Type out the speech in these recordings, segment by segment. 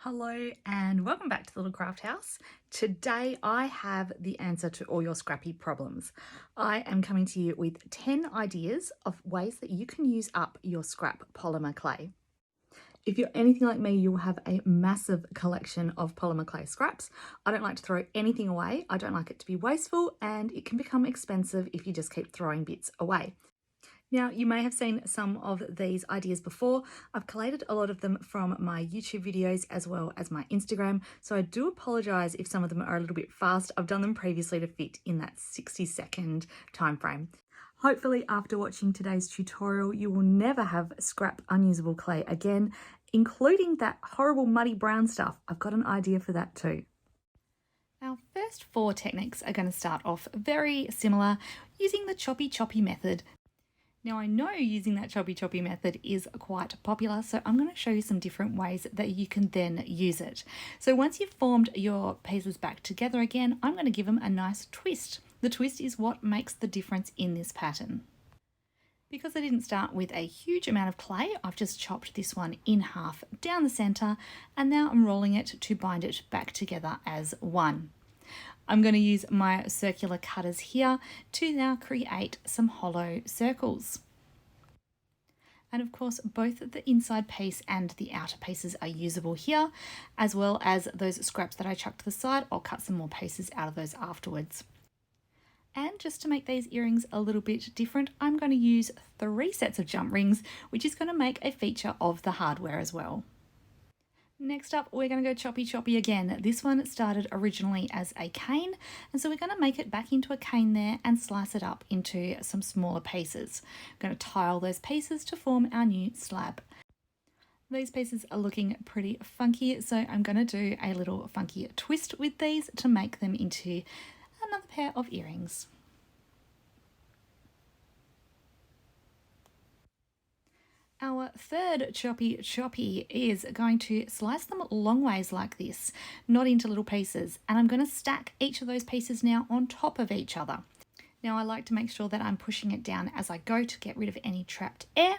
Hello and welcome back to the Little Craft House. Today I have the answer to all your scrappy problems. I am coming to you with 10 ideas of ways that you can use up your scrap polymer clay. If you're anything like me, you'll have a massive collection of polymer clay scraps. I don't like to throw anything away. I don't like it to be wasteful, and it can become expensive if you just keep throwing bits away. Now, you may have seen some of these ideas before. I've collated a lot of them from my YouTube videos as well as my Instagram, so I do apologise if some of them are a little bit fast. I've done them previously to fit in that 60-second time frame. Hopefully, after watching today's tutorial, you will never have scrap unusable clay again, including that horrible muddy brown stuff. I've got an idea for that too. Our first 4 techniques are going to start off very similar, using the choppy method. Now, I know using that choppy method is quite popular, so I'm going to show you some different ways that you can then use it. So once you've formed your pieces back together again, I'm going to give them a nice twist. The twist is what makes the difference in this pattern. Because I didn't start with a huge amount of clay, I've just chopped this one in half down the center, and now I'm rolling it to bind it back together as one. I'm going to use my circular cutters here to now create some hollow circles. And of course, both the inside piece and the outer pieces are usable here, as well as those scraps that I chucked to the side. I'll cut some more pieces out of those afterwards. And just to make these earrings a little bit different, I'm going to use 3 sets of jump rings, which is going to make a feature of the hardware as well. Next up, we're going to go choppy again. This one started originally as a cane, and so we're going to make it back into a cane there and slice it up into some smaller pieces. I'm going to tile those pieces to form our new slab. These pieces are looking pretty funky, so I'm going to do a little funky twist with these to make them into another pair of earrings. Our third choppy is going to slice them long ways like this, not into little pieces, and I'm going to stack each of those pieces now on top of each other. Now, I like to make sure that I'm pushing it down as I go to get rid of any trapped air,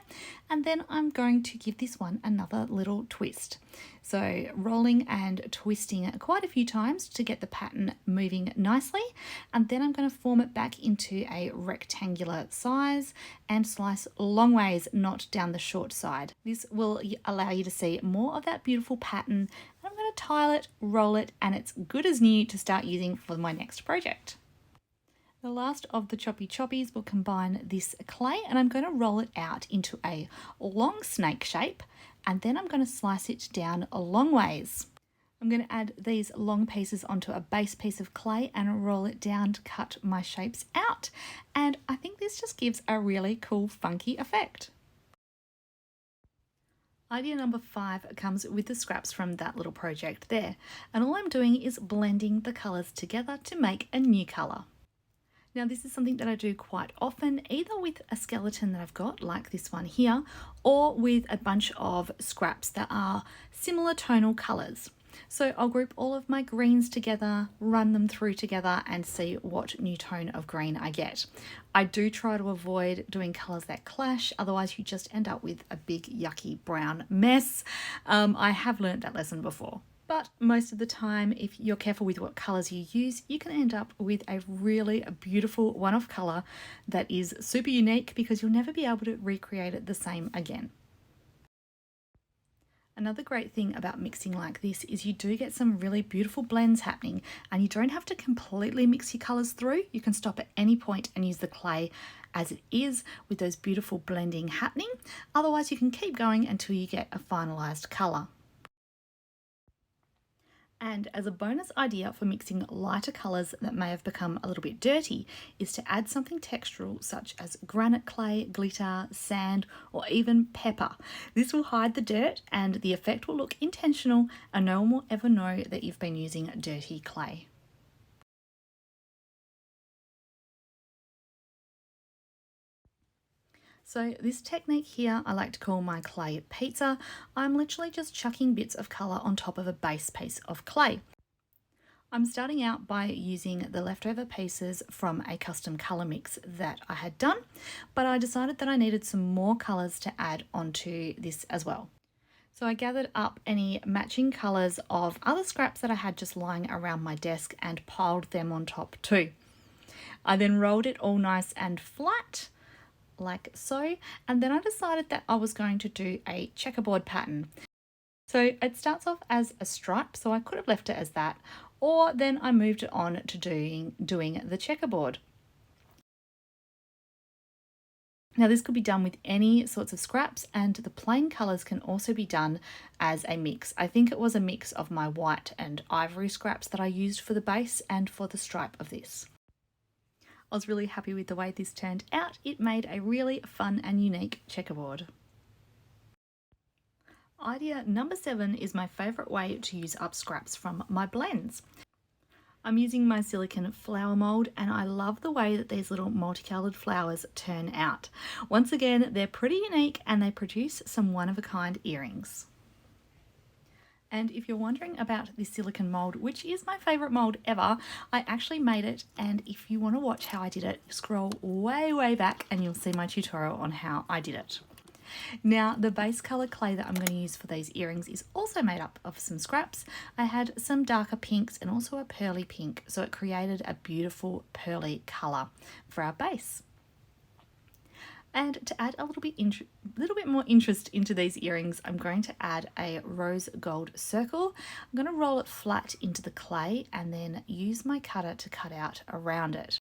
and then I'm going to give this one another little twist. So rolling and twisting quite a few times to get the pattern moving nicely, and then I'm going to form it back into a rectangular size and slice long ways, not down the short side. This will allow you to see more of that beautiful pattern. I'm going to tile it, roll it, and it's good as new to start using for my next project. The last of the choppies will combine this clay, and I'm going to roll it out into a long snake shape, and then I'm going to slice it down a long ways. I'm going to add these long pieces onto a base piece of clay and roll it down to cut my shapes out, and I think this just gives a really cool funky effect. Idea number 5 comes with the scraps from that little project there, and all I'm doing is blending the colours together to make a new colour. Now, this is something that I do quite often, either with a skeleton that I've got, like this one here, or with a bunch of scraps that are similar tonal colours. So I'll group all of my greens together, run them through together, and see what new tone of green I get. I do try to avoid doing colours that clash, otherwise you just end up with a big yucky brown mess. I have learnt that lesson before. But most of the time, if you're careful with what colours you use, you can end up with a really beautiful one-off colour that is super unique, because you'll never be able to recreate it the same again. Another great thing about mixing like this is you do get some really beautiful blends happening, and you don't have to completely mix your colours through. You can stop at any point and use the clay as it is with those beautiful blending happening. Otherwise, you can keep going until you get a finalised colour. And as a bonus idea for mixing lighter colours that may have become a little bit dirty is to add something textural such as granite clay, glitter, sand, or even pepper. This will hide the dirt and the effect will look intentional, and no one will ever know that you've been using dirty clay. So this technique here I like to call my clay pizza. I'm literally just chucking bits of colour on top of a base piece of clay. I'm starting out by using the leftover pieces from a custom colour mix that I had done, but I decided that I needed some more colours to add onto this as well. So I gathered up any matching colours of other scraps that I had just lying around my desk and piled them on top too. I then rolled it all nice and flat like so, and then I decided that I was going to do a checkerboard pattern. So it starts off as a stripe, so I could have left it as that, or then I moved it on to doing the checkerboard. Now this could be done with any sorts of scraps, and the plain colours can also be done as a mix. I think it was a mix of my white and ivory scraps that I used for the base and for the stripe of this. I was really happy with the way this turned out. It made a really fun and unique checkerboard. Idea number 7 is my favourite way to use up scraps from my blends. I'm using my silicone flower mould, and I love the way that these little multicoloured flowers turn out. Once again, they're pretty unique and they produce some one-of-a-kind earrings. And if you're wondering about this silicone mould, which is my favourite mould ever, I actually made it, and if you want to watch how I did it, scroll way back and you'll see my tutorial on how I did it. Now, the base colour clay that I'm going to use for these earrings is also made up of some scraps. I had some darker pinks and also a pearly pink, so it created a beautiful pearly colour for our base. And to add a little bit more interest into these earrings, I'm going to add a rose gold circle. I'm going to roll it flat into the clay and then use my cutter to cut out around it.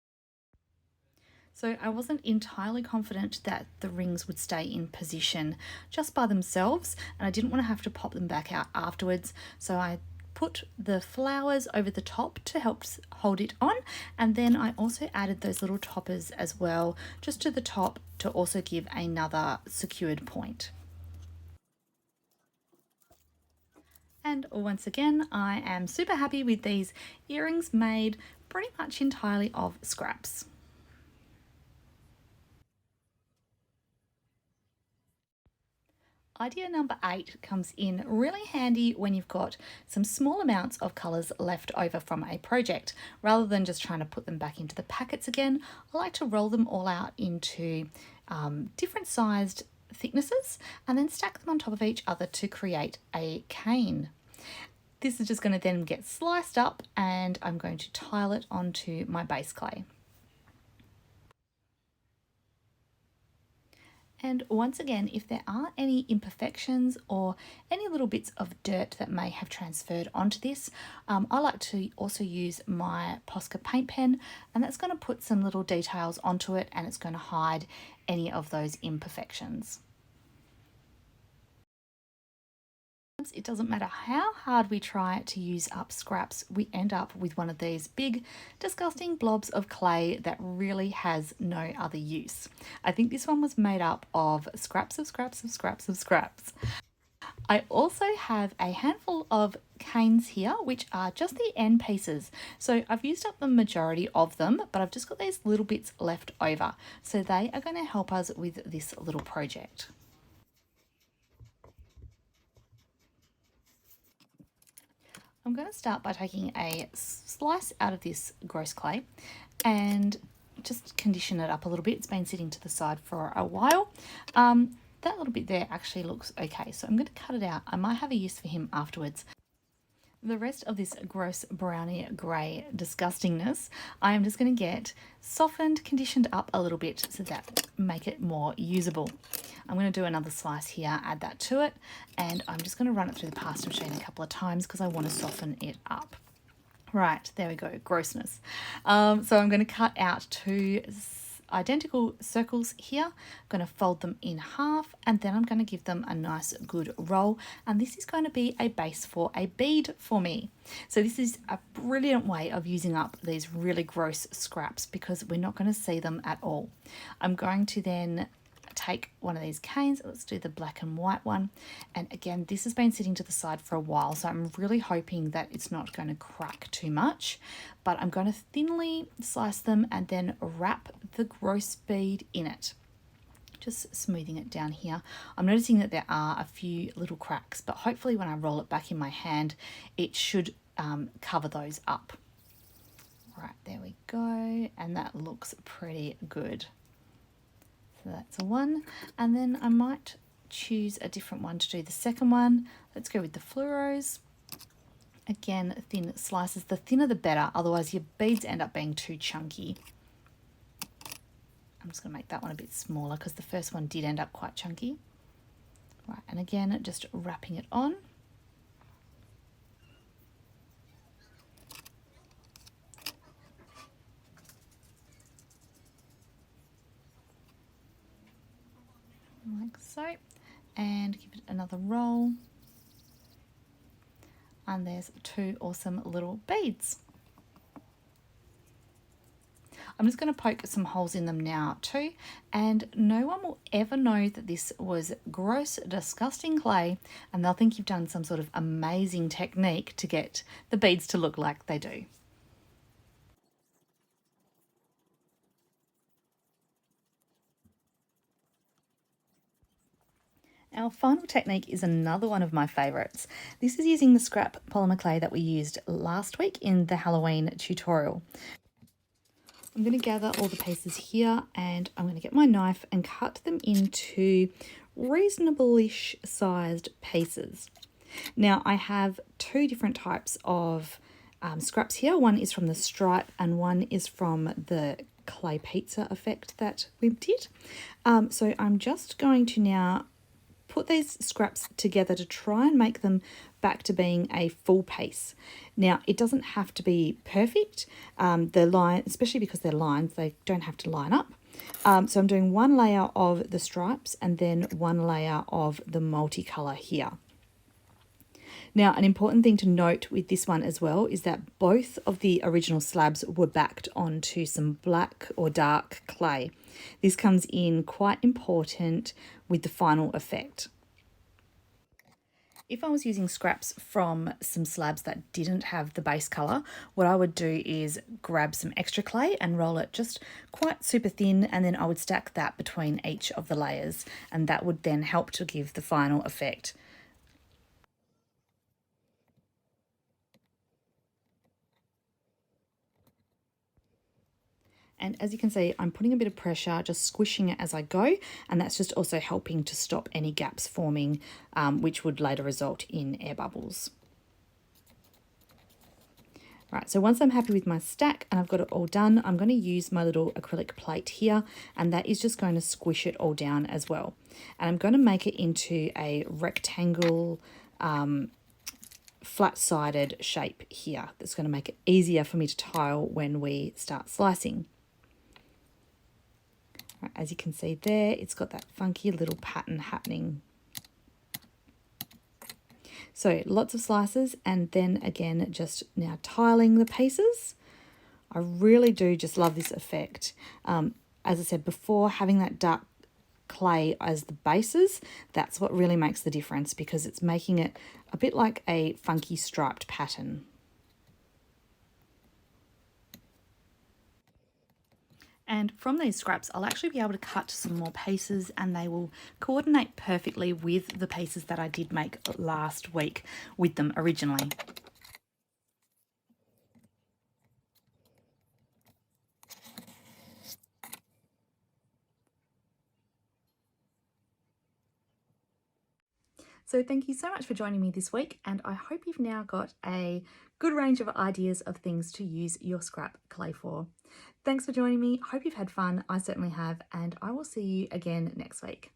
So I wasn't entirely confident that the rings would stay in position just by themselves, and I didn't want to have to pop them back out afterwards, so I put the flowers over the top to help hold it on, and then I also added those little toppers as well just to the top to also give another secured point. And once again, I am super happy with these earrings made pretty much entirely of scraps. Idea number 8 comes in really handy when you've got some small amounts of colours left over from a project. Rather than just trying to put them back into the packets again, I like to roll them all out into different sized thicknesses and then stack them on top of each other to create a cane. This is just going to then get sliced up, and I'm going to tile it onto my base clay. And once again, if there are any imperfections or any little bits of dirt that may have transferred onto this, I like to also use my Posca paint pen, and that's going to put some little details onto it, and it's going to hide any of those imperfections. It doesn't matter how hard we try to use up scraps, we end up with one of these big, disgusting blobs of clay that really has no other use. I think this one was made up of scraps of scraps of scraps of scraps. I also have a handful of canes here, which are just the end pieces. So I've used up the majority of them, but I've just got these little bits left over. So they are going to help us with this little project. I'm going to start by taking a slice out of this gross clay and just condition it up a little bit. It's been sitting to the side for a while. That little bit there actually looks okay, so I'm going to cut it out. I might have a use for him afterwards. The rest of this gross brownie grey disgustingness, I am just going to get softened, conditioned up a little bit so that make it more usable. I'm going to do another slice here, add that to it, and I'm just going to run it through the pasta machine a couple of times because I want to soften it up. Right, there we go, grossness. So I'm going to cut out 2 identical circles here. I'm going to fold them in half, and then I'm going to give them a nice good roll, and this is going to be a base for a bead for me. So this is a brilliant way of using up these really gross scraps because we're not going to see them at all. I'm going to then take one of these canes. Let's do the black and white one, and again this has been sitting to the side for a while, so I'm really hoping that it's not going to crack too much, but I'm going to thinly slice them and then wrap the gross bead in it, just smoothing it down here. I'm noticing that there are a few little cracks, but hopefully when I roll it back in my hand it should cover those up. Right, there we go, and that looks pretty good. So that's a one, and then I might choose a different one to do the second one. Let's go with the fluoros. Again, thin slices. The thinner the better, otherwise your beads end up being too chunky. I'm just going to make that one a bit smaller because the first one did end up quite chunky. Right, and again, just wrapping it on. Like so. And give it another roll. And there's 2 awesome little beads. I'm just going to poke some holes in them now too, and no one will ever know that this was gross, disgusting clay, and they'll think you've done some sort of amazing technique to get the beads to look like they do. Our final technique is another one of my favourites. This is using the scrap polymer clay that we used last week in the Halloween tutorial. I'm going to gather all the pieces here and I'm going to get my knife and cut them into reasonable-ish sized pieces. Now I have 2 different types of scraps here. One is from the stripe and one is from the clay pizza effect that we did. So I'm just going to now put these scraps together to try and make them back to being a full piece. Now, it doesn't have to be perfect. The line, especially because they're lines, they don't have to line up. So I'm doing 1 layer of the stripes and then 1 layer of the multicolour here. Now, an important thing to note with this one as well is that both of the original slabs were backed onto some black or dark clay. This comes in quite important with the final effect. If I was using scraps from some slabs that didn't have the base colour, what I would do is grab some extra clay and roll it just quite super thin, and then I would stack that between each of the layers, and that would then help to give the final effect. And as you can see, I'm putting a bit of pressure, just squishing it as I go, and that's just also helping to stop any gaps forming, which would later result in air bubbles. Right, so once I'm happy with my stack and I've got it all done, I'm going to use my little acrylic plate here, and that is just going to squish it all down as well. And I'm going to make it into a rectangle, flat-sided shape here. That's going to make it easier for me to tile when we start slicing. Right, as you can see there, it's got that funky little pattern happening. So lots of slices, and then again, just now tiling the pieces. I really do just love this effect. As I said before, having that dark clay as the bases, that's what really makes the difference, because it's making it a bit like a funky striped pattern. And from these scraps, I'll actually be able to cut some more pieces, and they will coordinate perfectly with the pieces that I did make last week with them originally. So thank you so much for joining me this week, and I hope you've now got a good range of ideas of things to use your scrap clay for. Thanks for joining me. Hope you've had fun. I certainly have, and I will see you again next week.